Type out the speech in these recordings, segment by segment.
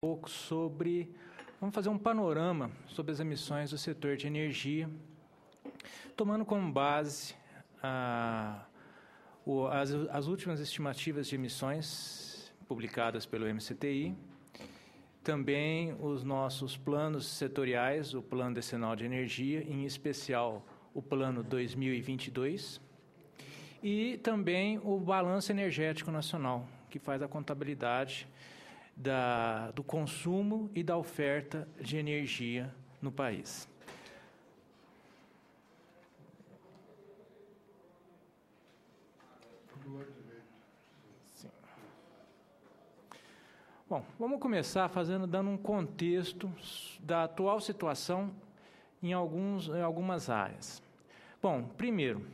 pouco sobre... Vamos fazer um panorama sobre as emissões do setor de energia, tomando como base as últimas estimativas de emissões publicadas pelo MCTI, também os nossos planos setoriais, o Plano Decenal de Energia, em especial o Plano 2022, e também o Balanço Energético Nacional, que faz a contabilidade do consumo e da oferta de energia no país. Sim. Bom, vamos começar dando um contexto da atual situação em algumas áreas. Bom, primeiro,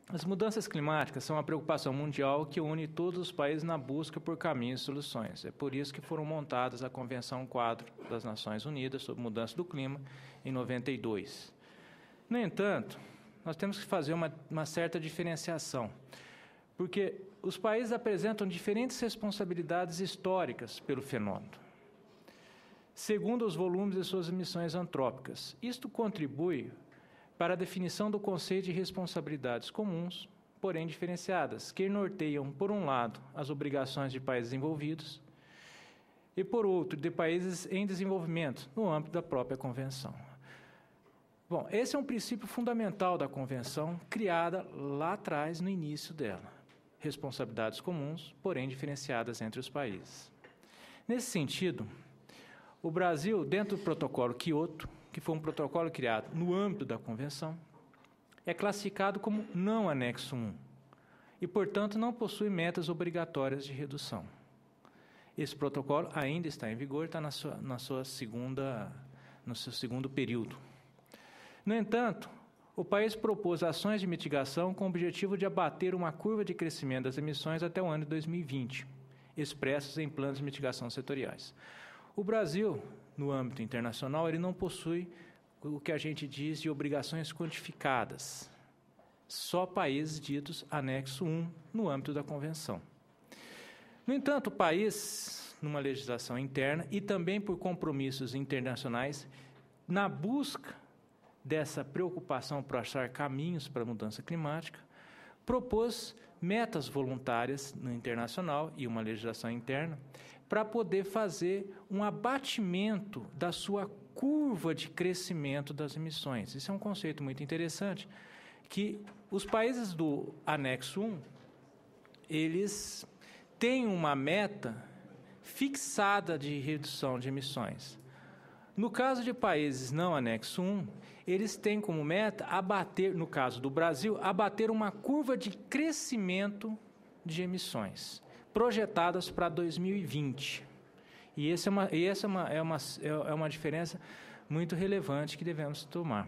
as mudanças climáticas são uma preocupação mundial que une todos os países na busca por caminhos e soluções. É por isso que foram montadas a Convenção Quadro das Nações Unidas sobre Mudança do Clima, em 92. No entanto, nós temos que fazer uma certa diferenciação, porque os países apresentam diferentes responsabilidades históricas pelo fenômeno, segundo os volumes de suas emissões antrópicas. Isto contribui para a definição do conceito de responsabilidades comuns, porém diferenciadas, que norteiam, por um lado, as obrigações de países envolvidos e, por outro, de países em desenvolvimento, no âmbito da própria Convenção. Bom, esse é um princípio fundamental da Convenção, criada lá atrás, no início dela. Responsabilidades comuns, porém diferenciadas entre os países. Nesse sentido, o Brasil, dentro do protocolo Kyoto, que foi um protocolo criado no âmbito da Convenção, é classificado como não anexo 1 e, portanto, não possui metas obrigatórias de redução. Esse protocolo ainda está em vigor, está no seu segundo período. No entanto, o país propôs ações de mitigação com o objetivo de abater uma curva de crescimento das emissões até o ano de 2020, expressos em planos de mitigação setoriais. O Brasil, no âmbito internacional, ele não possui o que a gente diz de obrigações quantificadas. Só países ditos anexo 1 no âmbito da Convenção. No entanto, o país, numa legislação interna e também por compromissos internacionais, na busca dessa preocupação por achar caminhos para a mudança climática, propôs metas voluntárias no internacional e uma legislação interna para poder fazer um abatimento da sua curva de crescimento das emissões. Isso é um conceito muito interessante, que os países do anexo 1, eles têm uma meta fixada de redução de emissões. No caso de países não anexo 1, eles têm como meta abater, no caso do Brasil, abater uma curva de crescimento de emissões, projetadas para 2020. E essa é uma diferença muito relevante que devemos tomar.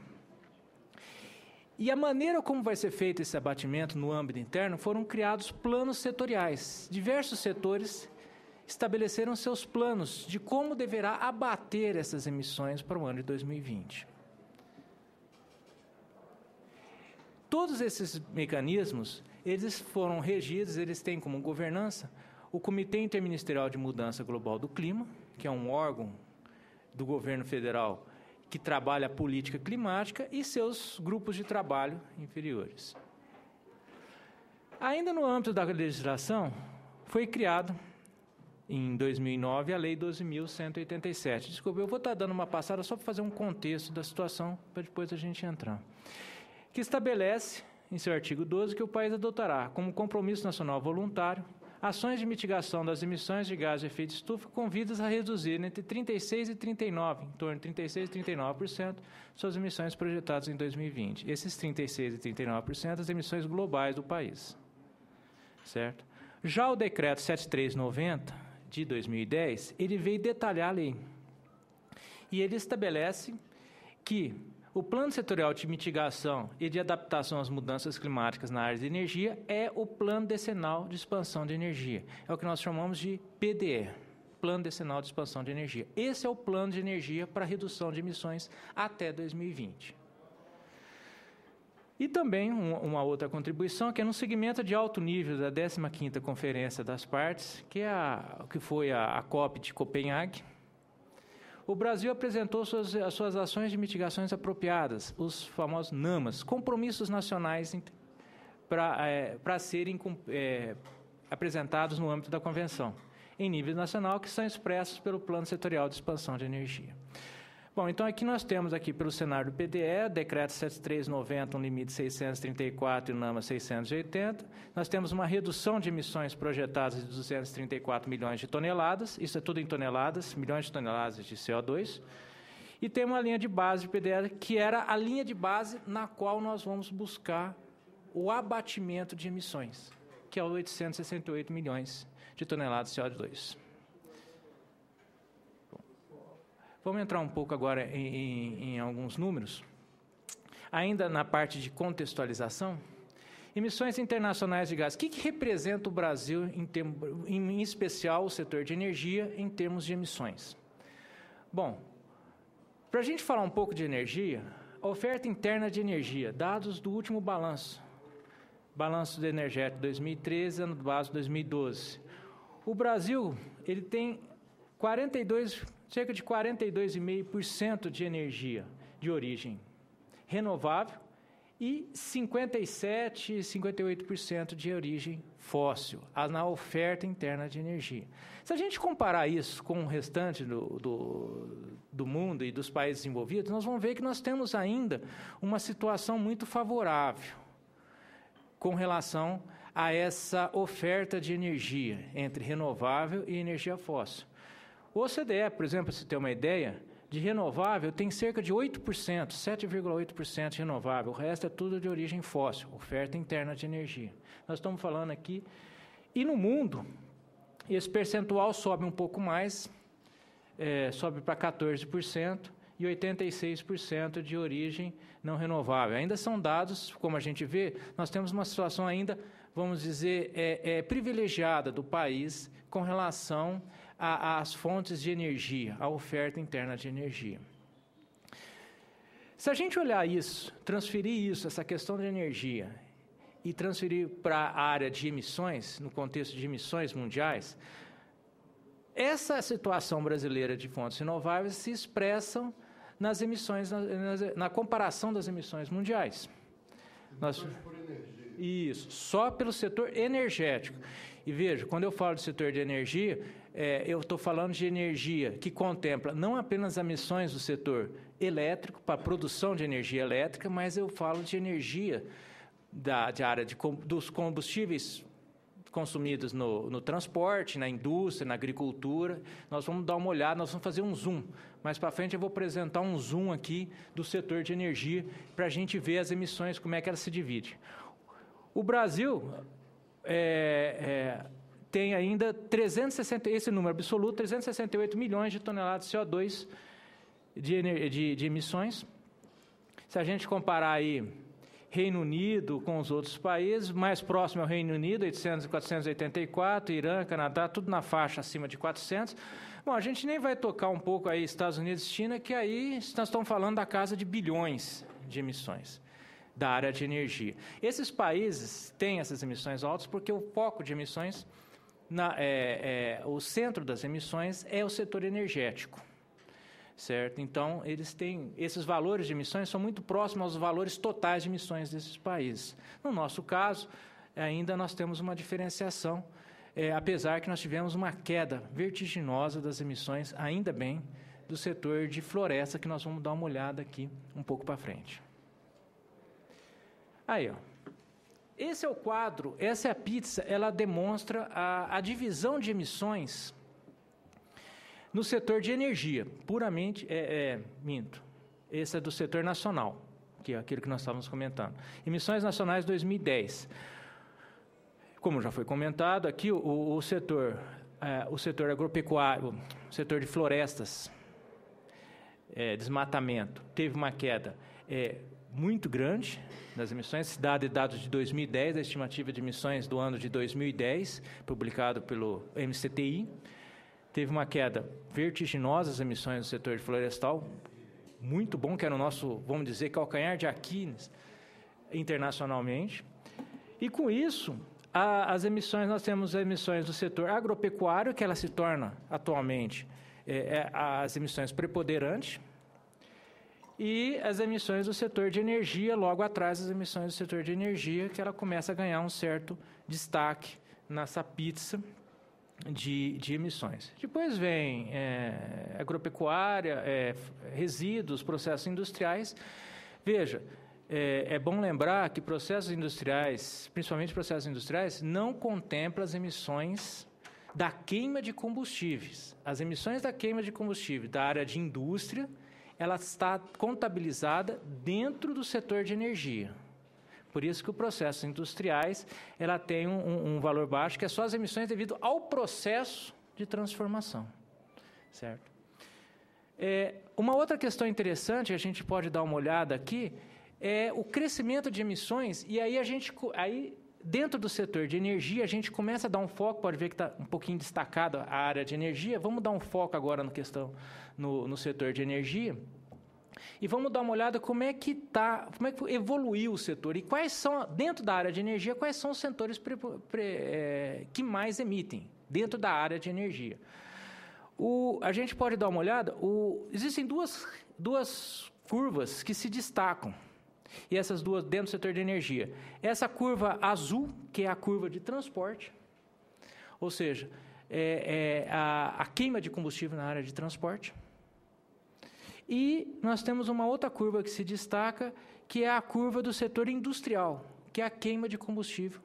E a maneira como vai ser feito esse abatimento no âmbito interno, foram criados planos setoriais. Diversos setores estabeleceram seus planos de como deverá abater essas emissões para o ano de 2020. Todos esses mecanismos, eles foram regidos, eles têm como governança o Comitê Interministerial de Mudança Global do Clima, que é um órgão do governo federal que trabalha a política climática, e seus grupos de trabalho inferiores. Ainda no âmbito da legislação, foi criado, em 2009, a Lei 12.187. Desculpa, eu vou estar dando uma passada só para fazer um contexto da situação, para depois a gente entrar. Que estabelece, em seu artigo 12, que o país adotará, como compromisso nacional voluntário, ações de mitigação das emissões de gás de efeito estufa com vidas a reduzir entre 36% e 39%, em torno de 36% e 39%, suas emissões projetadas em 2020. Esses 36% e 39% as emissões globais do país. Certo? Já o Decreto 7390, de 2010, ele veio detalhar a lei. E ele estabelece que o Plano Setorial de Mitigação e de Adaptação às Mudanças Climáticas na área de energia é o Plano Decenal de Expansão de Energia. É o que nós chamamos de PDE, Plano Decenal de Expansão de Energia. Esse é o plano de energia para redução de emissões até 2020. E também uma outra contribuição, que é no segmento de alto nível da 15ª Conferência das Partes, que foi a COP de Copenhague, o Brasil apresentou as suas ações de mitigações apropriadas, os famosos NAMAs, compromissos nacionais para serem apresentados no âmbito da Convenção, em nível nacional, que são expressos pelo Plano Setorial de Expansão de Energia. Bom, então aqui nós temos aqui pelo cenário do PDE, decreto 7390, um limite de 634 e o NAMA 680. Nós temos uma redução de emissões projetadas de 234 milhões de toneladas, isso é tudo em toneladas, milhões de toneladas de CO2. E tem uma linha de base de PDE, que era a linha de base na qual nós vamos buscar o abatimento de emissões, que é o 868 milhões de toneladas de CO2. Vamos entrar um pouco agora em alguns números. Ainda na parte de contextualização, emissões internacionais de gás. O que representa o Brasil, em especial o setor de energia, em termos de emissões? Bom, para a gente falar um pouco de energia, a oferta interna de energia, dados do último balanço do energético 2013, ano base 2012. O Brasil ele tem cerca de 42,5% de energia de origem renovável e 57%, 58% de origem fóssil, na oferta interna de energia. Se a gente comparar isso com o restante do mundo e dos países desenvolvidos, nós vamos ver que nós temos ainda uma situação muito favorável com relação a essa oferta de energia entre renovável e energia fóssil. O OCDE, por exemplo, para você ter uma ideia, de renovável tem cerca de 8%, 7,8% de renovável, o resto é tudo de origem fóssil, oferta interna de energia. Nós estamos falando aqui, e no mundo, esse percentual sobe um pouco mais, sobe para 14%, e 86% de origem não renovável. Ainda são dados, como a gente vê, nós temos uma situação ainda, vamos dizer, privilegiada do país com relação às fontes de energia, à oferta interna de energia. Se a gente olhar isso, transferir isso, essa questão de energia, e transferir para a área de emissões, no contexto de emissões mundiais, essa situação brasileira de fontes renováveis se expressam nas emissões, na comparação das emissões mundiais. Por energia. Isso, só pelo setor energético. E veja, quando eu falo de setor de energia, eu estou falando de energia que contempla não apenas as emissões do setor elétrico, para a produção de energia elétrica, mas eu falo de energia da área dos combustíveis consumidos no transporte, na indústria, na agricultura. Nós vamos dar uma olhada, nós vamos fazer um zoom. Mais para frente eu vou apresentar um zoom aqui do setor de energia para a gente ver as emissões, como é que elas se dividem. O Brasil tem ainda esse número absoluto, 368 milhões de toneladas de CO2 de emissões. Se a gente comparar aí Reino Unido com os outros países, mais próximo ao Reino Unido, 800 e 484, Irã, Canadá, tudo na faixa acima de 400. Bom, a gente nem vai tocar um pouco aí Estados Unidos e China, que aí nós estamos falando da casa de bilhões de emissões da área de energia. Esses países têm essas emissões altas porque o foco de emissões, o centro das emissões é o setor energético. Certo? Então, eles têm esses valores de emissões são muito próximos aos valores totais de emissões desses países. No nosso caso, ainda nós temos uma diferenciação, apesar que nós tivemos uma queda vertiginosa das emissões, ainda bem, do setor de floresta, que nós vamos dar uma olhada aqui um pouco para frente. Aí, ó. Esse é o quadro, essa é a pizza, ela demonstra a divisão de emissões no setor de energia, puramente, minto, esse é do setor nacional, que é aquilo que nós estávamos comentando. Emissões nacionais 2010. Como já foi comentado aqui, o setor agropecuário, o setor de florestas, desmatamento, teve uma queda muito grande das emissões, dados de 2010, a estimativa de emissões do ano de 2010, publicado pelo MCTI, teve uma queda vertiginosa das emissões do setor florestal, muito bom, que era o nosso, vamos dizer, calcanhar de Aquiles internacionalmente. E com isso, as emissões, nós temos as emissões do setor agropecuário, que ela se torna atualmente as emissões preponderantes e as emissões do setor de energia, logo atrás das emissões do setor de energia, que ela começa a ganhar um certo destaque nessa pizza de emissões. Depois vem agropecuária, resíduos, processos industriais. Veja, é bom lembrar que processos industriais, principalmente processos industriais, não contemplam as emissões da queima de combustíveis. As emissões da queima de combustível da área de indústria, ela está contabilizada dentro do setor de energia. Por isso que os processos industriais ela tem um valor baixo, que é só as emissões devido ao processo de transformação. Certo? Uma outra questão interessante, a gente pode dar uma olhada aqui, é o crescimento de emissões, e aí dentro do setor de energia, a gente começa a dar um foco, pode ver que está um pouquinho destacado a área de energia, vamos dar um foco agora no setor de energia, e vamos dar uma olhada como é que evoluiu o setor, e quais são, dentro da área de energia, quais são os setores que mais emitem, dentro da área de energia. A gente pode dar uma olhada, existem duas curvas que se destacam, e essas duas dentro do setor de energia. Essa curva azul, que é a curva de transporte, ou seja, a queima de combustível na área de transporte. E nós temos uma outra curva que se destaca, que é a curva do setor industrial, que é a queima de combustível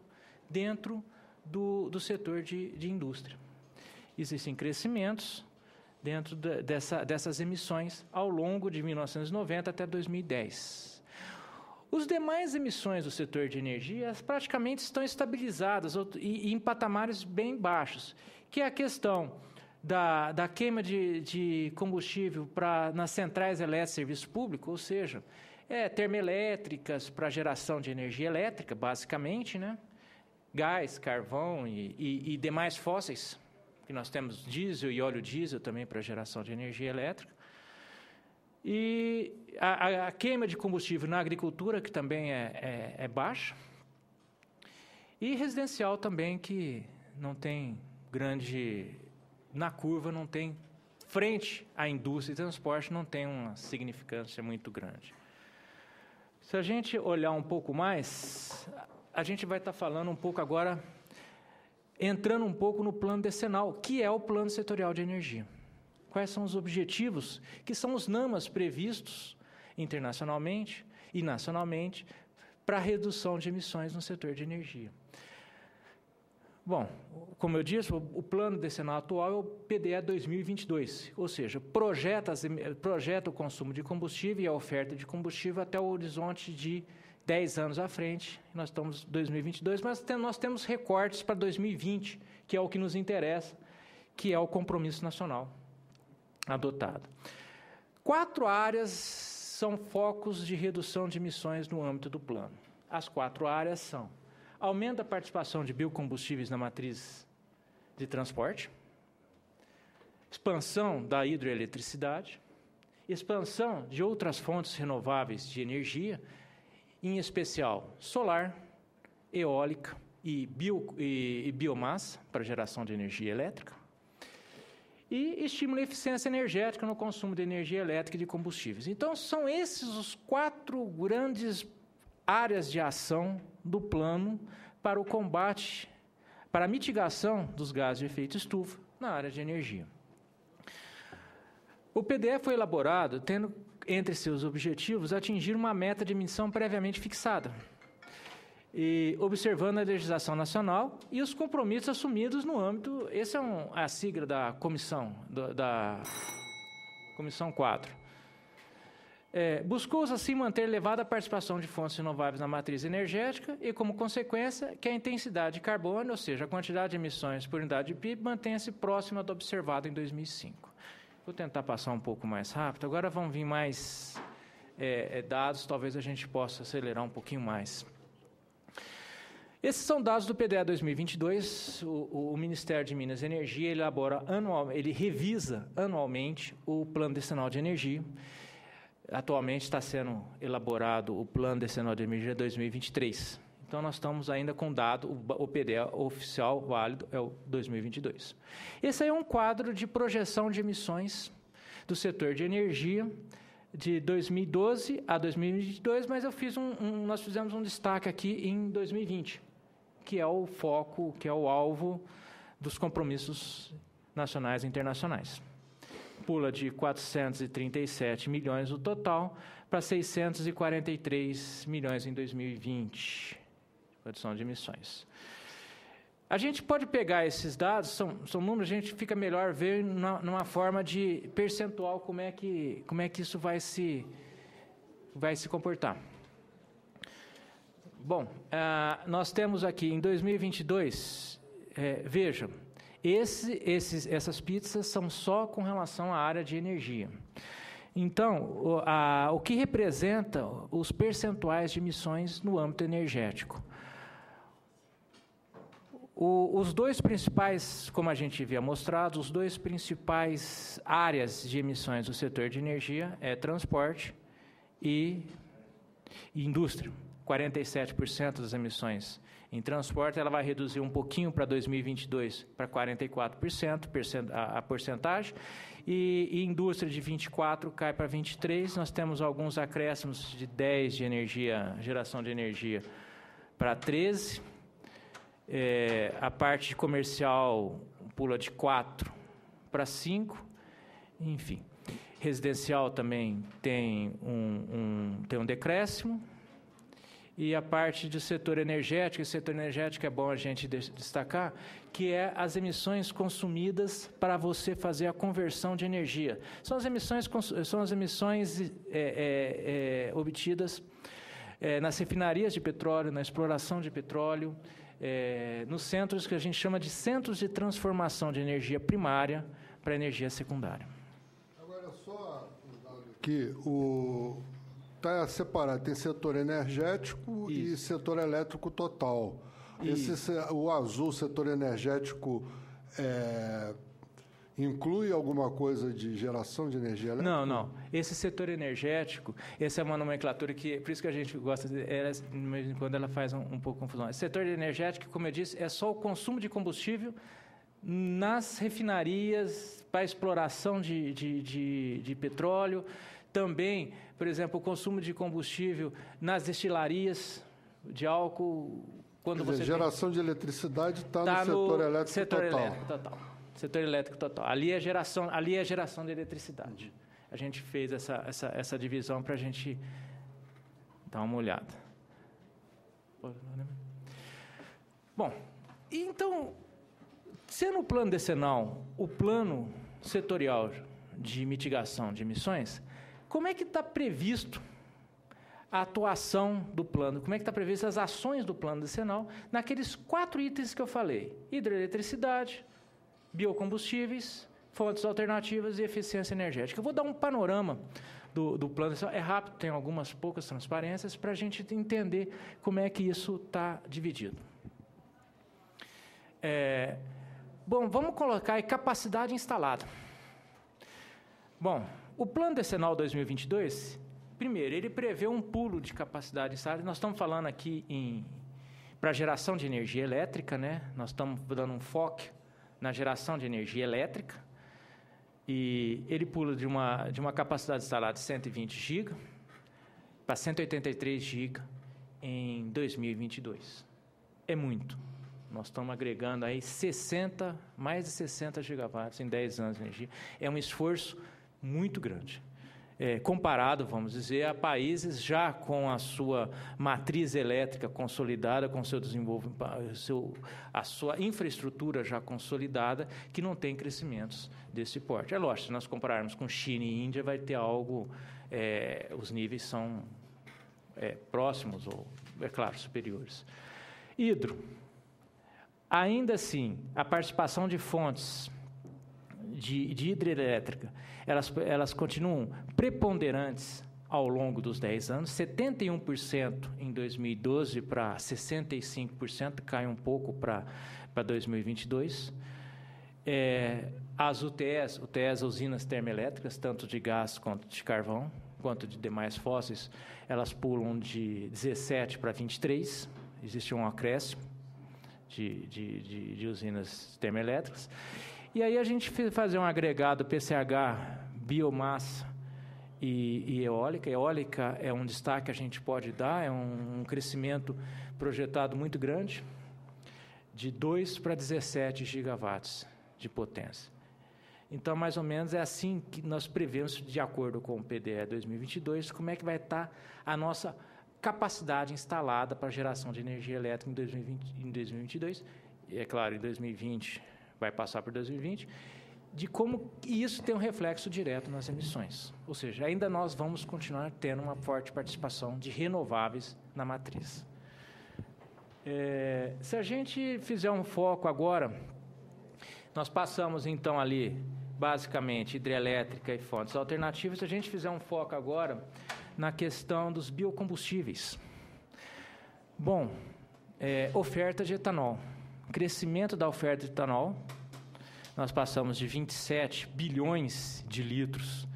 dentro do setor de indústria. Existem crescimentos dentro dessas emissões ao longo de 1990 até 2010. Os demais emissões do setor de energia praticamente estão estabilizadas e em patamares bem baixos, que é a questão da queima de combustível nas centrais elétricas de serviço público, ou seja, termoelétricas para geração de energia elétrica, basicamente, né? Gás, carvão e demais fósseis, que nós temos diesel e óleo diesel também para geração de energia elétrica. E a queima de combustível na agricultura, que também é baixa, e residencial também, que não tem na curva não tem, frente à indústria e transporte, não tem uma significância muito grande. Se a gente olhar um pouco mais, a gente vai estar falando um pouco agora, entrando um pouco no plano decenal, que é o Plano Setorial de Energia. Quais são os objetivos, que são os NAMAs previstos internacionalmente e nacionalmente para a redução de emissões no setor de energia. Bom, como eu disse, o plano decenal atual é o PDE 2022, ou seja, projeta o consumo de combustível e a oferta de combustível até o horizonte de 10 anos à frente. Nós estamos em 2022, mas nós temos recortes para 2020, que é o que nos interessa, que é o compromisso nacional adotado. 4 áreas são focos de redução de emissões no âmbito do plano. As 4 áreas são: aumento da participação de biocombustíveis na matriz de transporte, expansão da hidroeletricidade, expansão de outras fontes renováveis de energia, em especial solar, eólica e biomassa para geração de energia elétrica, e estímulo à eficiência energética no consumo de energia elétrica e de combustíveis. Então, são esses os 4 grandes áreas de ação do plano para o combate, para a mitigação dos gases de efeito estufa na área de energia. O PDE foi elaborado tendo entre seus objetivos atingir uma meta de emissão previamente fixada, e observando a legislação nacional e os compromissos assumidos no âmbito, essa é a sigla da comissão, da Comissão 4. Buscou-se assim manter elevada a participação de fontes renováveis na matriz energética e, como consequência, que a intensidade de carbono, ou seja, a quantidade de emissões por unidade de PIB, mantenha-se próxima do observado em 2005. Vou tentar passar um pouco mais rápido. Agora vão vir mais dados, talvez a gente possa acelerar um pouquinho mais. Esses são dados do PDE 2022. O Ministério de Minas e Energia ele revisa anualmente o Plano Decenal de Energia. Atualmente está sendo elaborado o Plano Decenal de Energia 2023. Então, nós estamos ainda com dado, o PDE oficial válido é o 2022. Esse aí é um quadro de projeção de emissões do setor de energia de 2012 a 2022, mas nós fizemos um destaque aqui em 2020, que é o foco, que é o alvo dos compromissos nacionais e internacionais. Pula de 437 milhões o total para 643 milhões em 2020, redução de emissões. A gente pode pegar esses dados, são números, a gente fica melhor ver numa forma de percentual como é que isso vai se comportar. Bom, nós temos aqui em 2022, vejam, essas pizzas são só com relação à área de energia. Então, o que representa os percentuais de emissões no âmbito energético? Os dois principais, como a gente havia mostrado, os dois principais áreas de emissões do setor de energia é transporte e indústria. 47% das emissões em transporte, ela vai reduzir um pouquinho para 2022 para 44% a porcentagem, e indústria de 24% cai para 23%. Nós temos alguns acréscimos de 10% de energia, geração de energia para 13%. A parte comercial pula de 4% para 5%, enfim. Residencial também tem um decréscimo. E a parte do setor energético, o setor energético é bom a gente destacar, que é as emissões consumidas para você fazer a conversão de energia. São as emissões obtidas nas refinarias de petróleo, na exploração de petróleo, nos centros que a gente chama de centros de transformação de energia primária para energia secundária. Agora, só que está separado, tem setor energético e setor elétrico total. O azul, setor energético, inclui alguma coisa de geração de energia elétrica? Não. Esse setor energético, essa é uma nomenclatura que, por isso que a gente gosta, de vez em quando ela faz um pouco de confusão. Esse setor energético, como eu disse, é só o consumo de combustível nas refinarias para exploração de petróleo. Também, por exemplo, o consumo de combustível nas destilarias de álcool. Geração de eletricidade está no setor elétrico total. Setor elétrico total. Ali é geração de eletricidade. A gente fez essa divisão para a gente dar uma olhada. Bom, então, sendo o plano decenal o plano setorial de mitigação de emissões, como é que está previsto a atuação do plano? Como é que está previsto as ações do plano decenal naqueles 4 itens que eu falei? Hidroeletricidade, biocombustíveis, fontes alternativas e eficiência energética. Eu vou dar um panorama do plano decenal. É rápido, tem algumas poucas transparências para a gente entender como é que isso está dividido. Bom, vamos colocar aí capacidade instalada. Bom, o Plano Decenal 2022, primeiro, ele prevê um pulo de capacidade instalada. Nós estamos falando aqui para geração de energia elétrica, né? Nós estamos dando um foco na geração de energia elétrica, e ele pula de uma capacidade instalada de 120 GB para 183 GB em 2022. É muito. Nós estamos agregando aí mais de 60 gigawatts em 10 anos de energia. É um esforço muito grande. Comparado, vamos dizer, a países já com a sua matriz elétrica consolidada, com seu desenvolvimento, a sua infraestrutura já consolidada, que não tem crescimentos desse porte. É lógico, se nós compararmos com China e Índia, vai ter algo, os níveis são próximos ou, é claro, superiores. Hidro. Ainda assim, a participação de fontes de hidrelétrica, elas continuam preponderantes ao longo dos 10 anos, 71% em 2012 para 65%, cai um pouco para 2022. As UTEs, usinas termoelétricas, tanto de gás quanto de carvão, quanto de demais fósseis, elas pulam de 17 para 23%, existe um acréscimo de usinas termoelétricas. E aí a gente fazer um agregado PCH, biomassa e eólica. Eólica é um destaque que a gente pode dar, é um crescimento projetado muito grande, de 2 para 17 gigawatts de potência. Então, mais ou menos, é assim que nós prevemos, de acordo com o PDE 2022, como é que vai estar a nossa capacidade instalada para geração de energia elétrica em 2022. E, é claro, em 2020, vai passar por 2020, de como isso tem um reflexo direto nas emissões. Ou seja, ainda nós vamos continuar tendo uma forte participação de renováveis na matriz. Se a gente fizer um foco agora, nós passamos então ali, basicamente, hidrelétrica e fontes alternativas. Se a gente fizer um foco agora na questão dos biocombustíveis. Bom, oferta de etanol. Crescimento da oferta de etanol. Nós passamos de 27 bilhões de litros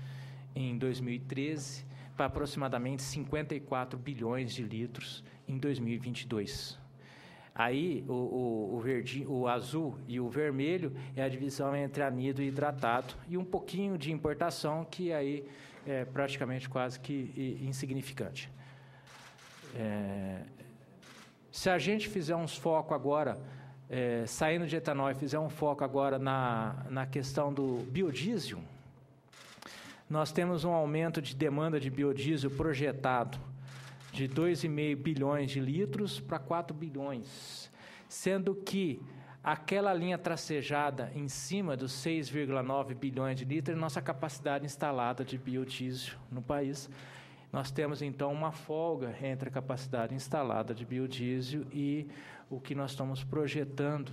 em 2013 para aproximadamente 54 bilhões de litros em 2022. Aí, o azul e o vermelho é a divisão entre amido e hidratado, e um pouquinho de importação, que aí é praticamente quase que insignificante. Se a gente fizer uns foco agora, saindo de etanol e fizer um foco agora na questão do biodiesel, nós temos um aumento de demanda de biodiesel projetado de 2,5 bilhões de litros para 4 bilhões, sendo que aquela linha tracejada em cima dos 6,9 bilhões de litros é nossa capacidade instalada de biodiesel no país. Nós temos, então, uma folga entre a capacidade instalada de biodiesel e o que nós estamos projetando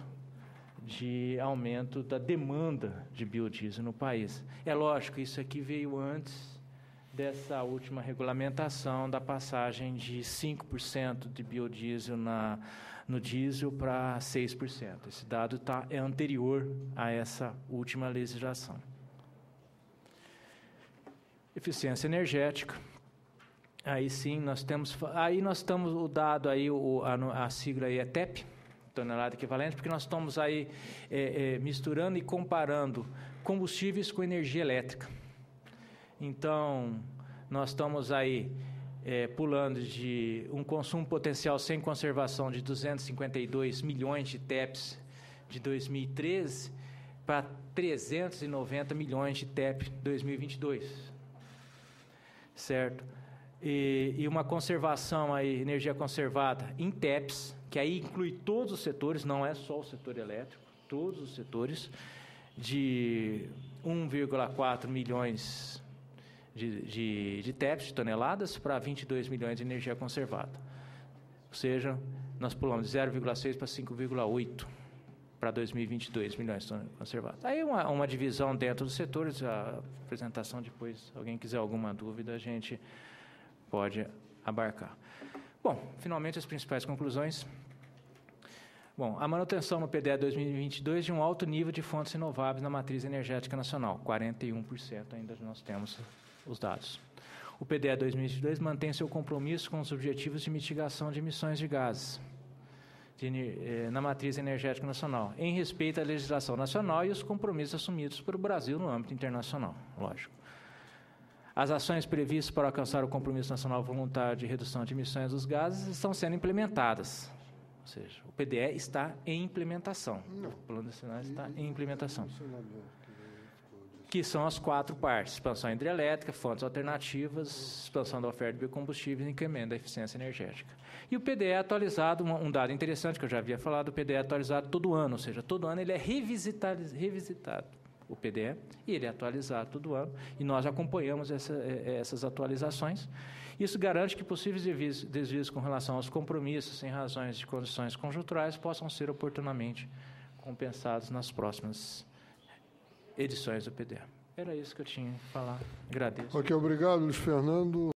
de aumento da demanda de biodiesel no país. É lógico, isso aqui veio antes dessa última regulamentação da passagem de 5% de biodiesel no diesel para 6%. Esse dado é anterior a essa última legislação. Eficiência energética. Aí sim, nós estamos o dado aí, a sigla aí é TEP, tonelada equivalente, porque nós estamos aí misturando e comparando combustíveis com energia elétrica. Então, nós estamos aí pulando de um consumo potencial sem conservação de 252 milhões de TEPs de 2013 para 390 milhões de TEP 2022, certo? E uma conservação aí, energia conservada em TEPs, que aí inclui todos os setores, não é só o setor elétrico, todos os setores, de 1,4 milhões de TEPs, de toneladas, para 22 milhões de energia conservada. Ou seja, nós pulamos de 0,6 para 5,8 para 2022 milhões de toneladas conservadas. Aí uma divisão dentro dos setores, a apresentação depois, se alguém quiser alguma dúvida, a gente pode abarcar. Bom, finalmente as principais conclusões. Bom, a manutenção no PDE 2022 de um alto nível de fontes renováveis na matriz energética nacional, 41% ainda nós temos os dados. O PDE 2022 mantém seu compromisso com os objetivos de mitigação de emissões de gases na matriz energética nacional, em respeito à legislação nacional e os compromissos assumidos pelo Brasil no âmbito internacional, lógico. As ações previstas para alcançar o compromisso nacional voluntário de redução de emissões dos gases estão sendo implementadas. Ou seja, o PDE está em implementação. O Plano Nacional está em implementação. Que são as 4 partes: expansão hidrelétrica, fontes alternativas, expansão da oferta de biocombustíveis e incremento da eficiência energética. E o PDE é atualizado, um dado interessante que eu já havia falado, o PDE é atualizado todo ano, ou seja, todo ano ele é revisitado, o PDE, e ele é atualizado todo ano, e nós acompanhamos essas atualizações. Isso garante que possíveis desvios com relação aos compromissos em razões de condições conjunturais possam ser oportunamente compensados nas próximas edições do PDE. Era isso que eu tinha que falar. Agradeço. Ok, obrigado, Luiz Fernando.